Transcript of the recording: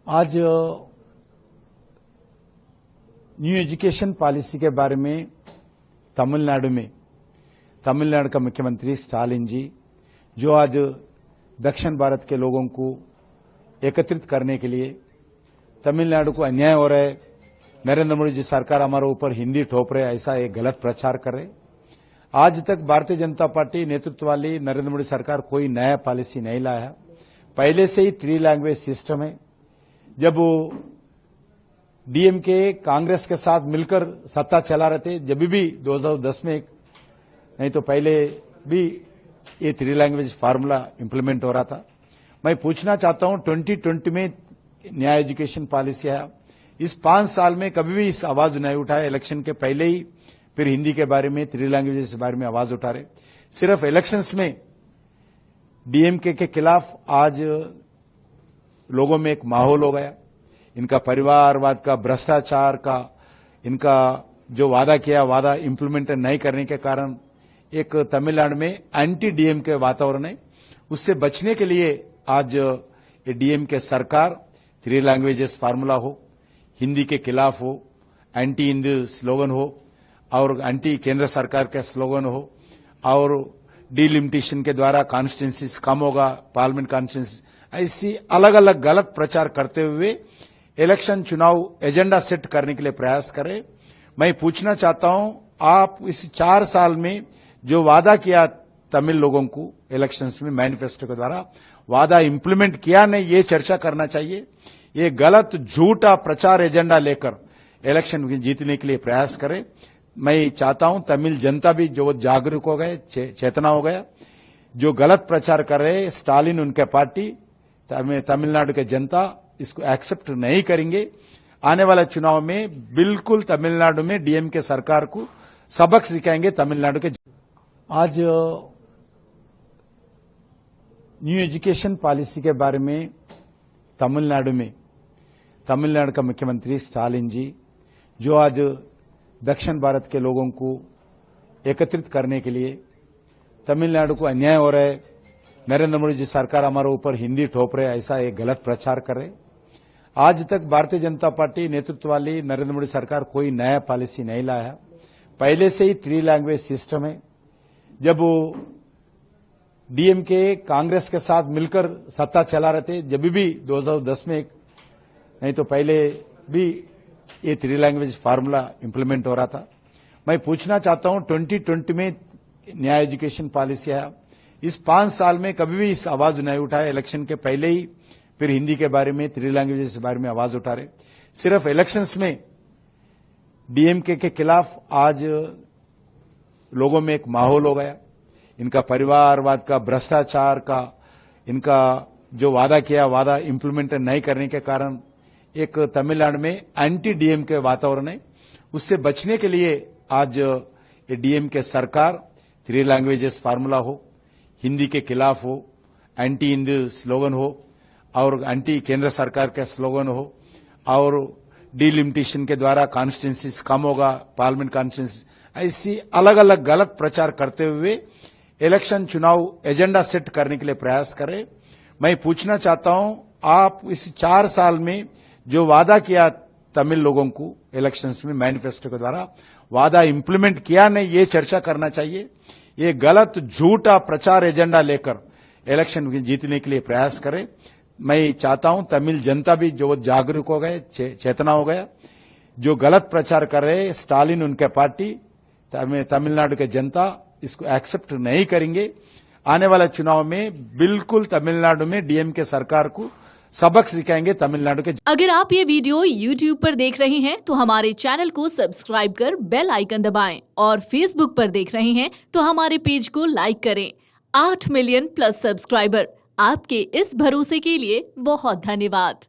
आज new education policy के बारे में तमिलनाडु का मुख्यमंत्री स्टालिन जी जो आज दक्षिण भारत के लोगों को एकत्रित करने के लिए तमिलनाडु को अन्याय हो रहा है, नरेंद्र मोदी जी सरकार हमारे ऊपर हिंदी ठोप रहे, ऐसा एक गलत प्रचार कर रहे। आज तक भारतीय जनता पार्टी नेतृत्व वाली नरेंद्र मोदी सरकार कोई नया पॉलिसी नहीं लाया। पहले से ही 3 लैंग्वेज सिस्टम है। जब डीएमके कांग्रेस के साथ मिलकर सत्ता चला रहे थे, जब भी 2010 में नहीं तो पहले भी ये 3 लैंग्वेज फार्मूला इंप्लीमेंट हो रहा था। मैं पूछना चाहता हूं 2020 में नया एजुकेशन पॉलिसी आया, इस 5 साल में कभी भी इस आवाज नहीं उठाया। इलेक्शन के पहले ही फिर हिंदी के बारे में 3 लैंग्वेजेस के बारे में आवाज उठा रहे। सिर्फ इलेक्शंस में डीएमके के खिलाफ आज लोगों में एक माहौल हो गया। इनका परिवारवाद का, भ्रष्टाचार का, इनका जो वादा किया वादा इंप्लीमेंट नहीं करने के कारण एक तमिलनाडु में एंटी डीएमके वातावरण है। उससे बचने के लिए आज ये डीएमके सरकार 3 लैंग्वेजेस फार्मूला हो, हिंदी के खिलाफ हो, एंटी हिंदी स्लोगन हो और एंटी केंद्र सरकार का स्लोगन हो और डिलिमिटेशन के द्वारा कॉन्स्टिट्यूंसीज कम होगा, पार्लियामेंट कॉन्स्टिट्यूंसी, ऐसी अलग अलग गलत प्रचार करते हुए इलेक्शन चुनाव एजेंडा सेट करने के लिए प्रयास करें। मैं पूछना चाहता हूं, आप इस 4 साल में जो वादा किया तमिल लोगों को इलेक्शंस में मैनिफेस्टो के द्वारा, वादा इंप्लीमेंट किया नहीं, ये चर्चा करना चाहिए। ये गलत झूठा प्रचार एजेंडा लेकर इलेक्शन जीतने के लिए प्रयास करें। मैं चाहता हूं तमिल जनता भी जो जागरूक हो गए, चेतना हो गया। जो गलत प्रचार कर रहे स्टालिन उनके पार्टी, तमिलनाडु के जनता इसको एक्सेप्ट नहीं करेंगे। आने वाला चुनाव में बिल्कुल तमिलनाडु में डीएमके सरकार को सबक सिखाएंगे तमिलनाडु के। आज न्यू एजुकेशन पॉलिसी के बारे में तमिलनाडु का मुख्यमंत्री स्टालिन जी जो आज दक्षिण भारत के लोगों को एकत्रित करने के लिए तमिलनाडु को अन्याय हो रहा है, नरेंद्र मोदी जी सरकार हमारे ऊपर हिंदी ठोप रहे, ऐसा एक गलत प्रचार कर रहे। आज तक भारतीय जनता पार्टी नेतृत्व वाली नरेंद्र मोदी सरकार कोई नया पॉलिसी नहीं लाया। पहले से ही 3 लैंग्वेज सिस्टम है। जब डीएमके कांग्रेस के साथ मिलकर सत्ता चला रहे थे, जब भी 2010 में नहीं तो पहले भी ये 3 लैंग्वेज फार्मूला इंप्लीमेंट हो रहा था। मैं पूछना चाहता हूं 2020 में नया एजुकेशन पॉलिसी आया, इस 5 साल में कभी भी इस आवाज नहीं उठाया। इलेक्शन के पहले ही फिर हिंदी के बारे में 3 लैंग्वेजेस के बारे में आवाज उठा रहे। सिर्फ इलेक्शंस में डीएमके के खिलाफ आज लोगों में एक माहौल हो गया। इनका परिवारवाद का, भ्रष्टाचार का, इनका जो वादा किया वादा इंप्लीमेंट नहीं करने के कारण एक तमिलनाडु में एंटी डीएमके वातावरण है। उससे बचने के लिए आज ये डीएमके सरकार 3 लैंग्वेजेस फार्मूला हो, हिंदी के खिलाफ हो, एंटी हिंदी स्लोगन हो और एंटी केंद्र सरकार का स्लोगन हो और डिलिमिटेशन के द्वारा कॉन्स्टिट्यूंसीज कम होगा, पार्लियामेंट कॉन्स्टिट्यूंसी, ऐसी अलग अलग गलत प्रचार करते हुए इलेक्शन चुनाव एजेंडा सेट करने के लिए प्रयास करें। मैं पूछना चाहता हूं, आप इस 4 साल में जो वादा किया तमिल लोगों को इलेक्शंस में मैनिफेस्टो के द्वारा, वादा इंप्लीमेंट किया नहीं, ये चर्चा करना चाहिए। ये गलत झूठा प्रचार एजेंडा लेकर इलेक्शन जीतने के लिए प्रयास करें। मैं चाहता हूं तमिल जनता भी जो जागरूक हो गए, चेतना हो गया। जो गलत प्रचार कर रहे स्टालिन उनके पार्टी, तमिलनाडु के जनता इसको एक्सेप्ट नहीं करेंगे। आने वाला चुनाव में बिल्कुल तमिलनाडु में डीएमके सरकार को सबक सिखाएंगे तमिलनाडु के। अगर आप ये वीडियो YouTube पर देख रहे हैं तो हमारे चैनल को सब्सक्राइब कर बेल आइकन दबाएं और Facebook पर देख रहे हैं तो हमारे पेज को लाइक करें। 8 मिलियन प्लस सब्सक्राइबर, आपके इस भरोसे के लिए बहुत धन्यवाद।